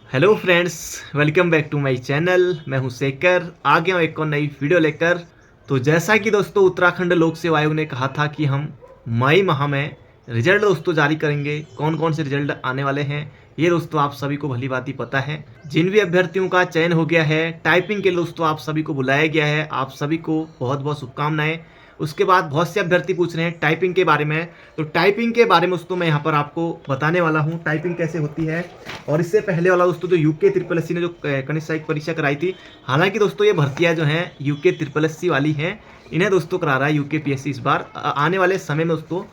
Hello friends, welcome back to my channel. मैं हूं शेखर, आ गया हूं एक और नई वीडियो लेकर। तो जैसा कि दोस्तों उत्तराखंड लोक सेवा आयोग ने कहा था कि हम मई माह में रिजल्ट दोस्तों जारी करेंगे। कौन कौन से रिजल्ट आने वाले हैं ये दोस्तों आप सभी को भली भांति पता है। जिन भी अभ्यर्थियों का चयन हो गया है टाइपिंग के लिए दोस्तों आप सभी को बुलाया गया है। आप सभी को बहुत बहुत शुभकामनाएं। उसके बाद बहुत से अभ्यर्थी पूछ रहे हैं टाइपिंग के बारे में, तो टाइपिंग के बारे में दोस्तों मैं यहाँ पर आपको बताने वाला हूँ टाइपिंग कैसे होती है। और इससे पहले वाला दोस्तों जो यूके ट्रिपल एस सी ने जो कनिष्ठ सहायक परीक्षा कराई थी, हालांकि दोस्तों ये भर्तियाँ जो हैं यूके ट्रिपल एस सी वाली हैं, इन्हें दोस्तों करा रहा है यूके पीएससी इस बार। आने वाले समय में दोस्तों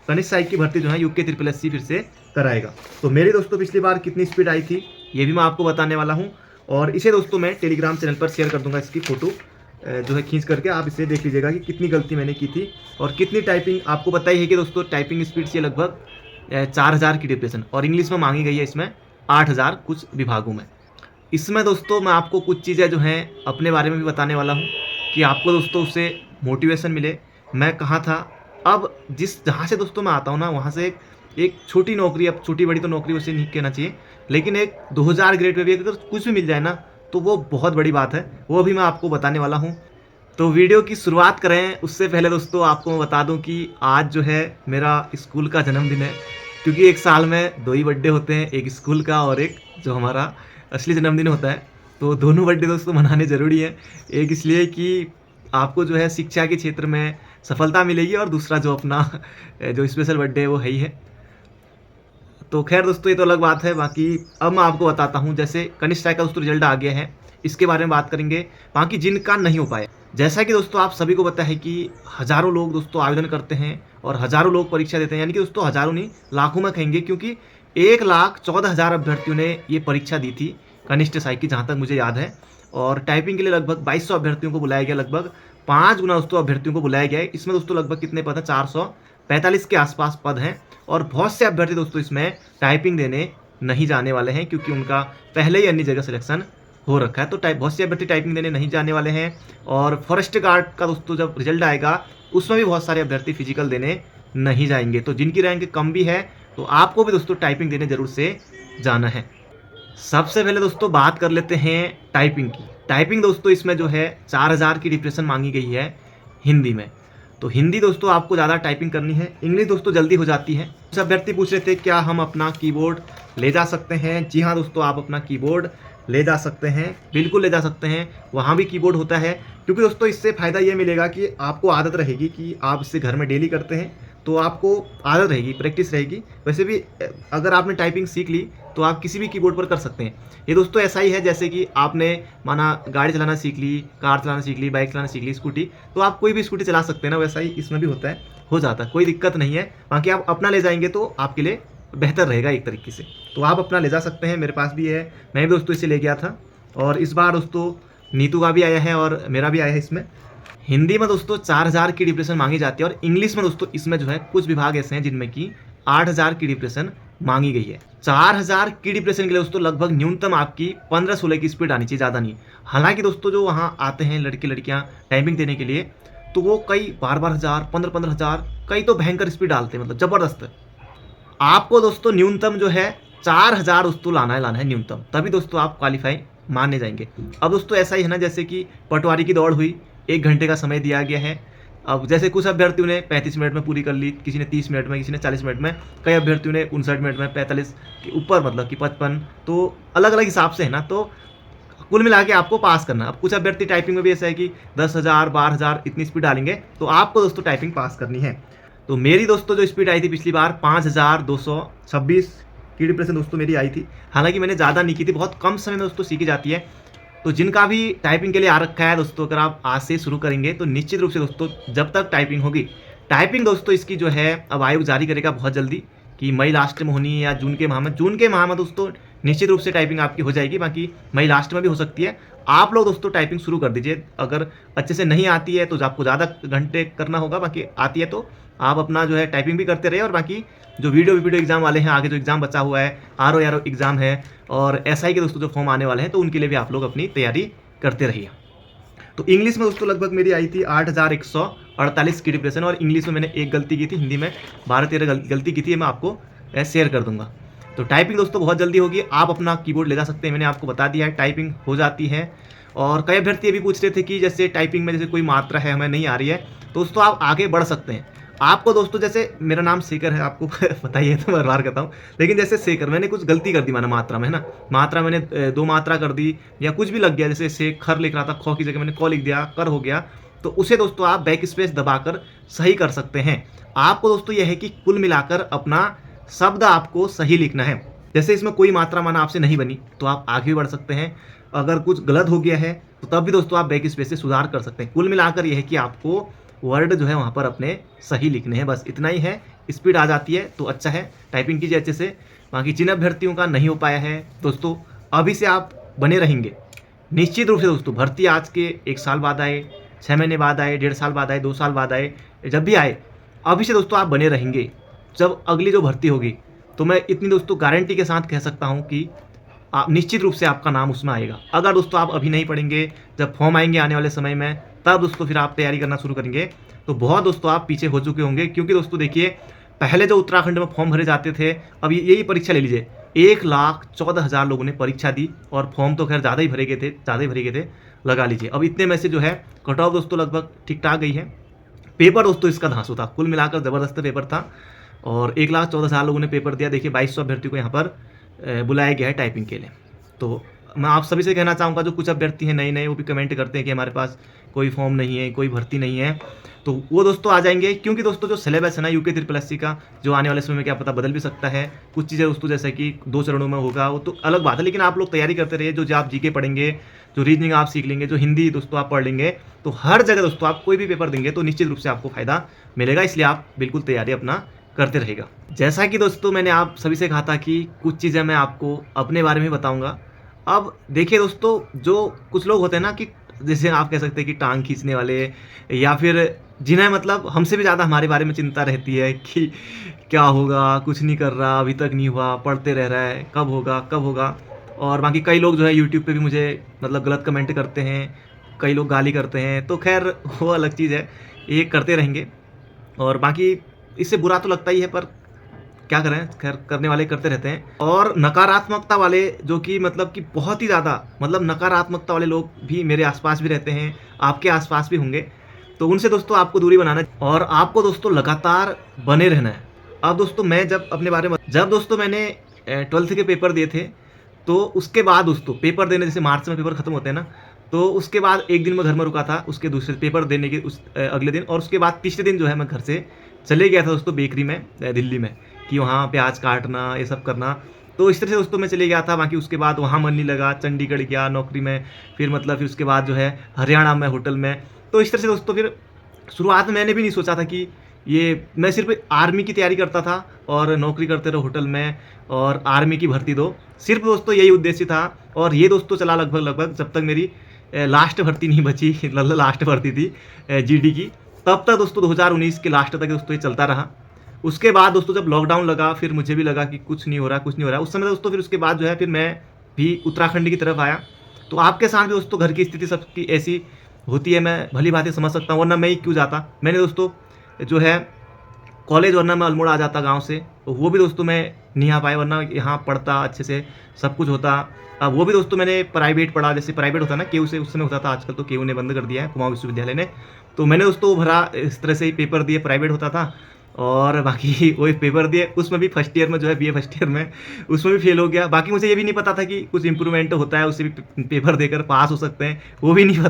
कनिष्ठ सहायक की भर्ती जो है यूके ट्रिपल एस सी फिर से कराएगा। तो मेरी दोस्तों पिछली बार कितनी स्पीड आई थी ये भी मैं आपको बताने वाला हूँ, और इसे दोस्तों मैं टेलीग्राम चैनल पर शेयर कर दूंगा। इसकी फोटो जो है खींच करके आप इसे देख लीजिएगा कि कितनी गलती मैंने की थी और कितनी टाइपिंग। आपको पता ही है कि दोस्तों टाइपिंग स्पीड से लगभग 4000 की डिप्रेशन, और इंग्लिश में मांगी गई है इसमें 8000 कुछ विभागों में। इसमें दोस्तों मैं आपको कुछ चीज़ें जो हैं अपने बारे में भी बताने वाला हूँ कि आपको दोस्तों उससे मोटिवेशन मिले। मैं कहाँ था, अब जहाँ से दोस्तों मैं आता हूँ ना, वहाँ से एक छोटी नौकरी, अब छोटी बड़ी तो नौकरी उसे नहीं कहना चाहिए, लेकिन एक 2000 ग्रेड में भी अगर कुछ भी मिल जाए ना तो वो बहुत बड़ी बात है। वो भी मैं आपको बताने वाला हूँ। तो वीडियो की शुरुआत करें उससे पहले दोस्तों आपको मैं बता दूं कि आज जो है मेरा स्कूल का जन्मदिन है, क्योंकि एक साल में 2 ही बर्थडे होते हैं, एक स्कूल का और एक जो हमारा असली जन्मदिन होता है। तो दोनों बर्थडे दोस्तों मनाने ज़रूरी है। एक इसलिए कि आपको जो है शिक्षा के क्षेत्र में सफलता मिलेगी, और दूसरा जो अपना जो स्पेशल बर्थडे है वो है ही है। तो खैर दोस्तों ये तो अलग बात है। बाकी अब मैं आपको बताता हूँ, जैसे कनिष्ठ सहायक का दोस्तों रिजल्ट आ गया है, इसके बारे में बात करेंगे। बाकी जिनका नहीं हो पाया, जैसा कि दोस्तों आप सभी को पता है कि हज़ारों लोग दोस्तों आवेदन करते हैं और हज़ारों लोग परीक्षा देते हैं, यानी कि दोस्तों हज़ारों नहीं लाखों में कहेंगे, क्योंकि 1,14,000 अभ्यर्थियों ने ये परीक्षा दी थी कनिष्ठ सहायक की, जहाँ तक मुझे याद है। और टाइपिंग के लिए लगभग 2200 अभ्यर्थियों को बुलाया गया, लगभग 5 गुना दोस्तों अभ्यर्थियों को बुलाया गया है। इसमें दोस्तों लगभग कितने पद हैं, 445 के आसपास पद हैं। और बहुत से अभ्यर्थी दोस्तों इसमें टाइपिंग देने नहीं जाने वाले हैं, क्योंकि उनका पहले ही अन्य जगह सिलेक्शन हो रखा है। तो बहुत से अभ्यर्थी टाइपिंग देने नहीं जाने वाले हैं। और फॉरेस्ट गार्ड का दोस्तों जब रिजल्ट आएगा उसमें भी बहुत सारे अभ्यर्थी फिजिकल देने नहीं जाएंगे। तो जिनकी रैंक कम भी है तो आपको भी दोस्तों टाइपिंग देने जरूर से जाना है। सबसे पहले दोस्तों बात कर लेते हैं टाइपिंग की। टाइपिंग दोस्तों इसमें जो है 4000 की डिप्रेशन मांगी गई है हिंदी में। तो हिंदी दोस्तों आपको ज़्यादा टाइपिंग करनी है, इंग्लिश दोस्तों जल्दी हो जाती है। कुछ अभ्यर्थी पूछ रहे थे क्या हम अपना कीबोर्ड ले जा सकते हैं। जी हाँ दोस्तों, आप अपना कीबोर्ड ले जा सकते हैं, बिल्कुल ले जा सकते हैं। वहाँ भी कीबोर्ड होता है, क्योंकि दोस्तों इससे फ़ायदा ये मिलेगा कि आपको आदत रहेगी कि आप इससे घर में डेली करते हैं, तो आपको आदत रहेगी, प्रैक्टिस रहेगी। वैसे भी अगर आपने टाइपिंग सीख ली तो आप किसी भी कीबोर्ड पर कर सकते हैं। ये दोस्तों ऐसा ही है जैसे कि आपने माना गाड़ी चलाना सीख ली, कार चलाना सीख ली, बाइक चलाना सीख ली, स्कूटी, तो आप कोई भी स्कूटी चला सकते हैं ना, वैसा ही इसमें भी होता है, हो जाता है, कोई दिक्कत नहीं है। बाकी आप अपना ले जाएंगे तो आपके लिए बेहतर रहेगा एक तरीके से। तो आप अपना ले जा सकते हैं, मेरे पास भी है, मैं भी दोस्तों इसे ले गया था। और इस बार दोस्तों नीतू का भी आया है और मेरा भी आया है। इसमें हिंदी में दोस्तों 4000 की डिप्रेशन मांगी जाती है, और इंग्लिश में दोस्तों इसमें जो है कुछ विभाग ऐसे हैं जिनमें कि 8000 की डिप्रेशन मांगी गई है। 4000 की डिप्रेशन के लिए दोस्तों लगभग न्यूनतम आपकी 15-16 की स्पीड आनी चाहिए, ज़्यादा नहीं। हालांकि दोस्तों जो वहाँ आते हैं लड़के लड़कियाँ टाइपिंग देने के लिए, तो वो कई 12-12 हज़ार, 15-15 हज़ार, कई तो भयंकर स्पीड डालते हैं, मतलब ज़बरदस्त। आपको दोस्तों न्यूनतम जो है 4000 दोस्तों लाना है न्यूनतम, तभी दोस्तों आप क्वालिफाई माने जाएंगे। अब दोस्तों ऐसा ही है ना, जैसे कि पटवारी की दौड़ हुई, 1 घंटे का समय दिया गया है। अब जैसे कुछ अभ्यर्थियों ने 35 मिनट में पूरी कर ली, किसी ने 30 मिनट में, किसी ने 40 मिनट में, कई अभ्यर्थियों ने 59 मिनट में, 45 के ऊपर, मतलब कि 55, तो अलग अलग हिसाब से है ना। तो कुल मिला के आपको पास करना। अब कुछ अभ्यर्थी टाइपिंग में भी ऐसा है कि 10,000, 12,000 इतनी स्पीड डालेंगे, तो आपको दोस्तों टाइपिंग पास करनी है। तो मेरी दोस्तों जो स्पीड आई थी पिछली बार 5226 की डिप्रेशन दोस्तों मेरी आई थी। हालांकि मैंने ज़्यादा नहीं की थी, बहुत कम समय में दोस्तों सीखी जाती है। तो जिनका भी टाइपिंग के लिए आ रखा है दोस्तों, अगर आप आज से शुरू करेंगे तो निश्चित रूप से दोस्तों जब तक टाइपिंग होगी, टाइपिंग दोस्तों इसकी जो है अब आयोग जारी करेगा बहुत जल्दी कि मई लास्ट में होनी है या जून के माह में दोस्तों निश्चित रूप से टाइपिंग आपकी हो जाएगी। बाकी मई लास्ट में भी हो सकती है। आप लोग दोस्तों टाइपिंग शुरू कर दीजिए। अगर अच्छे से नहीं आती है तो आपको ज़्यादा घंटे करना होगा, बाकी आती है तो आप अपना जो है टाइपिंग भी करते रहिए। और बाकी जो वीडियो एग्जाम वाले हैं, आगे जो एग्ज़ाम बचा हुआ है, RO एग्ज़ाम है, और SI के दोस्तों जो फॉर्म आने वाले हैं, तो उनके लिए भी आप लोग अपनी तैयारी करते रहिए। तो इंग्लिश में दोस्तों लगभग मेरी आई थी 8148 की डिप्रेशन, और इंग्लिश में मैंने एक गलती की थी, हिंदी में 12-13 गलती की थी, मैं आपको शेयर कर दूंगा। तो टाइपिंग दोस्तों बहुत जल्दी होगी, आप अपना कीबोर्ड ले जा सकते हैं, मैंने आपको बता दिया है टाइपिंग हो जाती है। और कई अभ्यर्थी ये भी पूछ रहे थे कि जैसे टाइपिंग में जैसे कोई मात्रा है हमें नहीं आ रही है, तो दोस्तों आप आगे बढ़ सकते हैं। आपको दोस्तों जैसे मेरा नाम शेखर है, आपको पता ही है तो बार बार कहता हूँ, लेकिन जैसे शेखर मैंने कुछ गलती कर दी मैंने मात्रा में, है ना, मात्रा मैंने 2 मात्रा कर दी या कुछ भी लग गया, जैसे शेखर लिख रहा था, ख की जगह मैंने क लिख दिया, कर हो गया, तो उसे दोस्तों आप बैक स्पेस दबाकर सही कर सकते हैं। आपको दोस्तों यह है कि कुल मिलाकर अपना शब्द आपको सही लिखना है। जैसे इसमें कोई मात्रा माना आपसे नहीं बनी तो आप आगे भी बढ़ सकते हैं, अगर कुछ गलत हो गया है तो तब भी दोस्तों आप बैक स्पेस से सुधार कर सकते हैं। कुल मिलाकर यह है कि आपको वर्ड जो है वहाँ पर अपने सही लिखने हैं, बस इतना ही है। स्पीड आ जाती है तो अच्छा है, टाइपिंग कीजिए अच्छे से। बाकी जिन अभ्यर्थियों का नहीं हो पाया है दोस्तों, अभी से आप बने रहेंगे निश्चित रूप से दोस्तों। भर्ती आज के 1 साल बाद आए, 6 महीने बाद आए, 1.5 साल बाद आए, 2 साल बाद आए, जब भी आए, अभी से दोस्तों आप बने रहेंगे। जब अगली जो भर्ती होगी तो मैं इतनी दोस्तों गारंटी के साथ कह सकता हूँ कि आप निश्चित रूप से आपका नाम उसमें आएगा। अगर दोस्तों आप अभी नहीं पढ़ेंगे, जब फॉर्म आएंगे आने वाले समय में, तब दोस्तों फिर आप तैयारी करना शुरू करेंगे तो बहुत दोस्तों आप पीछे हो चुके होंगे। क्योंकि दोस्तों देखिए, पहले जो उत्तराखंड में फॉर्म भरे जाते थे, अब यही परीक्षा ले लीजिए, 1,14,000 लोगों ने परीक्षा दी और फॉर्म तो खैर ज़्यादा ही भरे गए थे, लगा लीजिए। अब इतने में से जो है कट ऑफ दोस्तों लगभग ठीक ठाक गई है। पेपर दोस्तों इसका धांसू था, कुल मिलाकर ज़बरदस्त पेपर था और 1,14,000 लोगों ने पेपर दिया। देखिए 2200 अभ्यर्थियों को यहाँ पर बुलाया गया है टाइपिंग के लिए। तो मैं आप सभी से कहना चाहूँगा, जो कुछ अभ्यर्थी हैं नए वो भी कमेंट करते हैं कि हमारे पास कोई फॉर्म नहीं है, कोई भर्ती नहीं है, तो वो दोस्तों आ जाएंगे। क्योंकि दोस्तों जो सिलेबस है ना यूके SSC का, जो आने वाले समय में क्या पता बदल भी सकता है। कुछ चीज़ें दोस्तों जैसे कि 2 चरणों में होगा, वो तो अलग बात है, लेकिन आप लोग तैयारी करते रहिए। जो आप जीके पढ़ेंगे, जो रीजनिंग आप सीख लेंगे, जो हिंदी दोस्तों आप पढ़ लेंगे, तो हर जगह दोस्तों आप कोई भी पेपर देंगे तो निश्चित रूप से आपको फायदा मिलेगा। इसलिए आप बिल्कुल तैयारी अपना करते रहेगा। जैसा कि दोस्तों मैंने आप सभी से कहा था कि कुछ चीज़ें मैं आपको अपने बारे में बताऊंगा। अब देखिए दोस्तों, जो कुछ लोग होते हैं ना कि जैसे आप कह सकते हैं कि टांग खींचने वाले, या फिर जिन्हें मतलब हमसे भी ज़्यादा हमारे बारे में चिंता रहती है कि क्या होगा, कुछ नहीं कर रहा, अभी तक नहीं हुआ, पढ़ते रह रहा है, कब होगा कब होगा। और बाकी कई लोग जो है यूट्यूब पे भी मुझे मतलब गलत कमेंट करते हैं, कई लोग गाली करते हैं, तो खैर वो अलग चीज़ है, ये करते रहेंगे। और बाकी इससे बुरा तो लगता ही है, पर क्या करें, खैर करने वाले करते रहते हैं। और नकारात्मकता वाले, जो कि मतलब कि बहुत ही ज़्यादा मतलब नकारात्मकता वाले लोग भी मेरे आसपास भी रहते हैं, आपके आसपास भी होंगे, तो उनसे दोस्तों आपको दूरी बनाना है और आपको दोस्तों लगातार बने रहना है। अब दोस्तों मैं जब अपने बारे में, जब दोस्तों मैंने 12th के पेपर दिए थे, तो उसके बाद दोस्तों पेपर देने, जैसे मार्च में पेपर खत्म होते हैं ना, तो उसके बाद एक दिन मैं घर में रुका था, उसके दूसरे पेपर देने के अगले दिन, और उसके बाद तीसरे दिन जो है मैं घर से चले गया था दोस्तों बेकरी में दिल्ली में, कि वहाँ प्याज काटना, ये सब करना। तो इस तरह से दोस्तों मैं चले गया था। बाकी उसके बाद वहाँ मन नहीं लगा, चंडीगढ़ गया नौकरी में, फिर मतलब फिर उसके बाद जो है हरियाणा में होटल में। तो इस तरह से दोस्तों फिर शुरुआत में मैंने भी नहीं सोचा था कि ये, मैं सिर्फ आर्मी की तैयारी करता था और नौकरी करते रहो होटल में और आर्मी की भर्ती दो, सिर्फ दोस्तों यही उद्देश्य था। और ये दोस्तों चला लगभग जब तक मेरी लास्ट भर्ती नहीं बची, लास्ट भर्ती थी GD की, तब तक दोस्तों 2019 के लास्ट तक दोस्तों ये चलता रहा। उसके बाद दोस्तों जब लॉकडाउन लगा, फिर मुझे भी लगा कि कुछ नहीं हो रहा उस समय दोस्तों। फिर उसके बाद जो है फिर मैं भी उत्तराखंड की तरफ आया। तो आपके साथ भी दोस्तों घर की स्थिति सबकी ऐसी होती है, मैं भली बातें समझ सकता हूँ, वरना मैं ही क्यों जाता। मैंने दोस्तों जो है कॉलेज, वरना मैं अल्मोड़ा आ जाता गांव से, तो वो भी दोस्तों मैं नहीं आ पाया, वरना यहाँ पढ़ता अच्छे से, सब कुछ होता। अब वो भी दोस्तों मैंने प्राइवेट पढ़ा, जैसे प्राइवेट होता ना केयू से, उस समय होता था, आजकल तो केयू ने बंद कर दिया है, कुमाऊं विश्वविद्यालय ने। तो मैंने दोस्तों वो भरा, इस तरह से ही पेपर दिए, प्राइवेट होता था। और बाकी वही पेपर दिए, उसमें भी फर्स्ट ईयर में जो है BA फर्स्ट ईयर में, उसमें भी फेल हो गया। बाकी मुझे ये भी नहीं पता था कि कुछ इंप्रूवमेंट होता है, उससे भी पेपर देकर पास हो सकते हैं, वो भी नहीं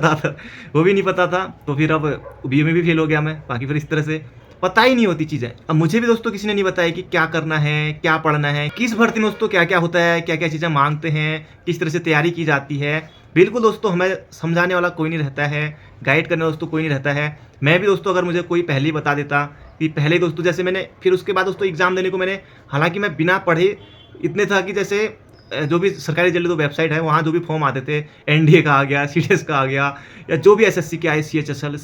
पता था। तो फिर अब BA में भी फेल हो गया मैं। बाकी फिर इस तरह से पता ही नहीं होती चीज़ें। अब मुझे भी दोस्तों किसी ने नहीं बताया कि क्या करना है, क्या पढ़ना है, किस भर्ती में दोस्तों क्या क्या होता है, क्या क्या चीज़ें मांगते हैं, किस तरह से तैयारी की जाती है। बिल्कुल दोस्तों हमें समझाने वाला कोई नहीं रहता है, गाइड करने वाला दोस्तों कोई नहीं रहता है। मैं भी दोस्तों अगर मुझे कोई पहले ही बता देता कि पहले दोस्तों, जैसे मैंने फिर उसके बाद दोस्तों एग्ज़ाम देने को मैंने, हालांकि मैं बिना पढ़े इतने था कि जैसे जो भी सरकारी रिजल्ट जो वेबसाइट है, वहाँ जो भी फॉर्म आते थे, NDA का आ गया, CDS का आ गया, या जो भी SSC के आए, CHSL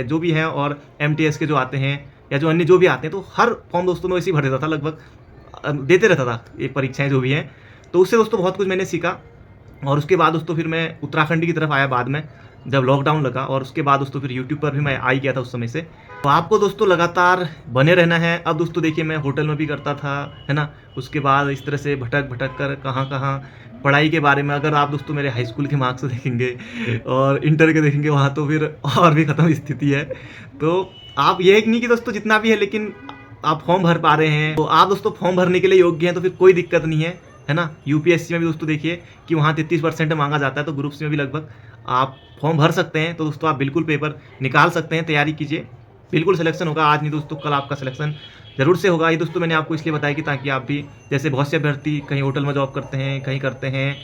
जो भी हैं, और MTS के जो आते हैं, या जो अन्य जो भी आते हैं, तो हर फॉर्म दोस्तों मैं वैसे ही भर देता था, लगभग देते रहता था ये परीक्षाएं जो भी हैं। तो उससे दोस्तों बहुत कुछ मैंने सीखा। और उसके बाद दोस्तों फिर मैं उत्तराखंड की तरफ आया बाद में। जब लॉकडाउन लगा, और उसके बाद दोस्तों फिर यूट्यूब पर भी मैं आ ही गया था उस समय से। तो आपको दोस्तों लगातार बने रहना है। अब दोस्तों देखिए, मैं होटल में भी करता था, है ना? उसके बाद इस तरह से भटक-भटक कर कहाँ-कहाँ पढ़ाई के बारे में, अगर आप दोस्तों मेरे हाई स्कूल के मार्क्स देखेंगे और इंटर के देखेंगे, वहाँ तो फिर और भी खत्म स्थिति है। तो आप ये है कि नहीं कि दोस्तों जितना भी है, लेकिन आप फॉर्म भर पा रहे हैं, तो आप दोस्तों फॉर्म भरने के लिए योग्य हैं, तो फिर कोई दिक्कत नहीं है ना? यूपीएससी में भी दोस्तों देखिए कि वहाँ 33% माँगा जाता है, तो ग्रुप्स में भी लगभग आप फॉर्म भर सकते हैं। तो दोस्तों आप बिल्कुल पेपर निकाल सकते हैं, तैयारी कीजिए, बिल्कुल सिलेक्शन होगा। आज नहीं दोस्तों, कल आपका सिलेक्शन ज़रूर से होगा। ये दोस्तों मैंने आपको इसलिए बताया कि ताकि आप भी, जैसे बहुत से अभ्यर्थी कहीं होटल में जॉब करते हैं, कहीं करते हैं,